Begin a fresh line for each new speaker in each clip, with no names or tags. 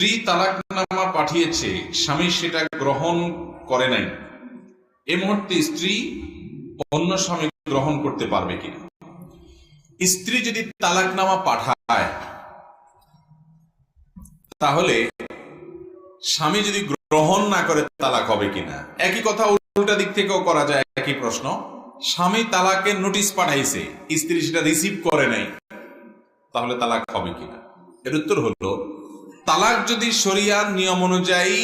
স্ত্রী তালাকনামা পাঠিয়েছে, স্বামী সেটা গ্রহণ করে নাই, এই মুহূর্তে স্ত্রী অন্য স্বামী গ্রহণ করতে পারবে কিনা? স্ত্রী যদি তালাকনামা পাঠায় তাহলে স্বামী যদি গ্রহণ না করে তালাক হবে কিনা? একই কথা উল্টা দিক থেকেও করা যায়। একই প্রশ্ন, স্বামী তালাকের নোটিশ পাঠাইছে, স্ত্রী সেটা রিসিভ করে নাই, তাহলে তালাক হবে কিনা? এর উত্তর হলো, তালাক যদি শরিয়ার নিয়ম অনুযায়ী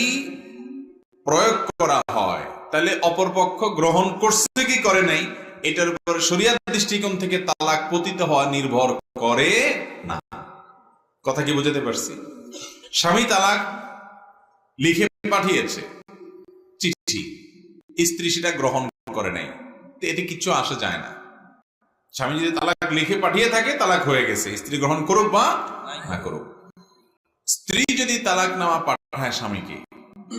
প্রয়োগ করা হয় তাহলে অপরপক্ষ গ্রহণ করছে কি করে নাই এটার উপর শরিয়ার দৃষ্টিকোণ থেকে তালাক পতিত হওয়া নির্ভর করে না। কথা কি বুঝাতে পারছি? স্বামী তালাক লিখে পাঠিয়েছে চিঠি, স্ত্রী সেটা গ্রহণ করে নাই, তো এতে কিছু আসে যায় না। স্বামী যদি তালাক লিখে পাঠিয়ে থাকে তালাক হয়ে গেছে, স্ত্রী গ্রহণ করুক বা না করুক। স্ত্রী যদি তালাক নামা পাঠায় স্বামীকে,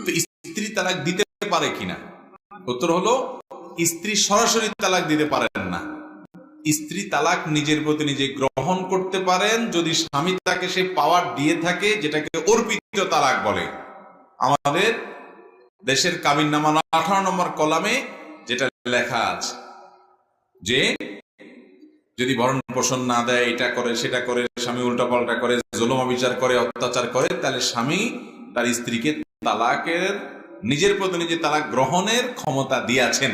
তো স্ত্রী তালাক দিতে পারে কিনা? উত্তর হলো, স্ত্রী সরাসরি তালাক দিতে পারেন না। স্ত্রী তালাক নিজের প্রতি নিজে গ্রহণ করতে পারেন যদি স্বামী তাকে সে পাওয়ার দিয়ে থাকে, যেটাকে অর্পিত তালাক বলে। আমাদের দেশের কাবিননামা 18 নম্বর কলামে যেটা লেখা আছে যে যদি ভরণ পোষণ না দেয়, এটা করে সেটা করে, স্বামী উল্টাপাল্টা করে, জুলুম বিচার করে, অত্যাচার করে, তাহলে স্বামী তার স্ত্রীকে তালাকের নিজের প্রতি নিজে তালাক গ্রহণের ক্ষমতা দিয়েছেন।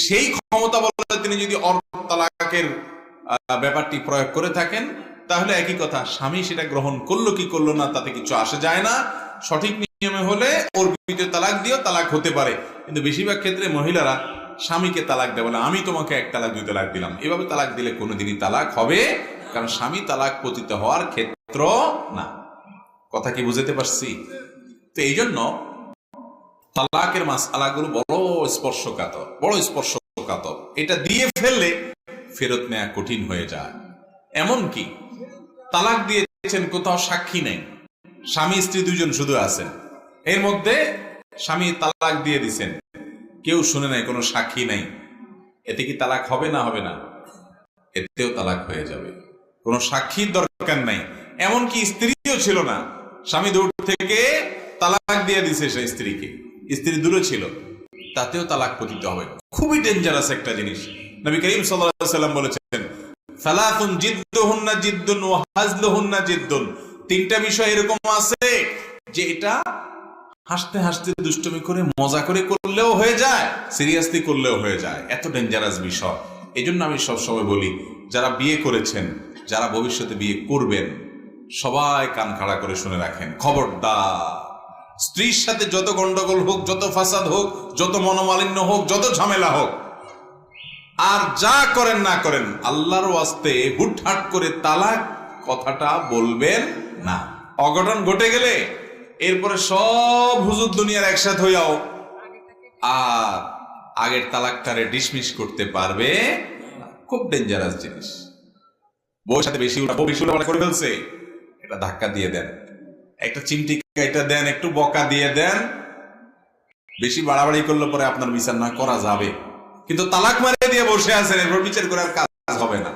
সেই ক্ষমতা বলে তিনি যদি তালাকের ব্যাপারটি প্রয়োগ করে থাকেন তাহলে একই কথা, স্বামী সেটা গ্রহণ করলো কি করলো না তাতে কিছু আসে যায় না। সঠিক নিয়মে হলে অর্পিত তালাক দিয়েও তালাক হতে পারে, কিন্তু বেশিরভাগ ক্ষেত্রে মহিলারা স্বামীকে তালাক দেয়, বলে আমি তোমাকে 1 তালাক 2 তালাক দিলাম। এভাবে তালাক দিলে কোনোদিনই তালাক হবে, কারণ স্বামী তালাক পতিত হওয়ার ক্ষেত্র না। কথা কি বুঝতে পারছি? তো এই জন্য তালাকের মাসআলাগুলো বড় স্পর্শকাতর। এটা দিয়ে ফেললে ফেরত নেওয়া কঠিন হয়ে যায়। এমনকি তালাক দিয়েছেন, কোথাও সাক্ষী নেই, স্বামী স্ত্রী 2 জন শুধু আছেন, এর মধ্যে স্বামী তালাক দিয়ে দিচ্ছেন, কেউ শুনে নাই, কোনো সাক্ষী নাই, এতে কি তালাক হবে না হবে না? এতেও তালাক হয়ে যাবে। কোনো সাক্ষীর দরকার নাই, এমনকি স্ত্রীও ছিল না, স্বামী দূর থেকে তালাক দিয়ে দিছে সে স্ত্রীকে, স্ত্রী দূরে ছিল, তাতেও তালাক পতিত হবে। খুবই ডেঞ্জারাস একটা জিনিস। নবী করিম সাল্লাল্লাহু আলাইহি ওয়াসাল্লাম বলেছেন, সালাতুন জিদ্দুহুন্না জিদ্দুন ওয়া হাজলুহুন্না জিদ্দুন। 3টা বিষয় এরকম আছে যে এটা হাসতে হাসতে দুষ্টুমি করে মজা করে করলেও হয়ে যায়, সিরিয়াসলি করলেও হয়ে যায়। এত ডেঞ্জারাস বিষয়। এই জন্য আমি সবসময় বলি, যারা বিয়ে করেছেন, যারা ভবিষ্যতে বিয়ে করবেন, সবাই কান খাড়া করে শুনে রাখেন, খবরদার স্ত্রীর সাথে যত গন্ডগোল হোক, যত ফাসাদ হোক, যত মনোমালিন্য হোক, যত ঝামেলা হোক, আর যা করেন না করেন, আল্লাহর ওয়াস্তে হুটহাট করে তালাক কথাটা বলবেন না। অঘটন ঘটে গেলে এরপরে সব হুজুর দুনিয়ার একসাথে হইয়াও আর আগের তালাকটারে ডিসমিস করতে পারবে না। খুব ডেঞ্জারাস জিনিস। বউর সাথে বেশি করে ফেলছে, এটা ধাক্কা দিয়ে দেন, একটা চিমটি কাইটা দেন, একটু বকা দিয়ে দেন। বেশি বাড়াবাড়ি করলে পরে আপনার বিচার না করা যাবে, কিন্তু তালাক মারিয়ে দিয়ে বসে আছেন, এরপর বিচার করার কাজ হবে না।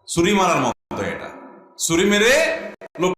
ছুরি মারার মতো এটা, ছুরি মেরে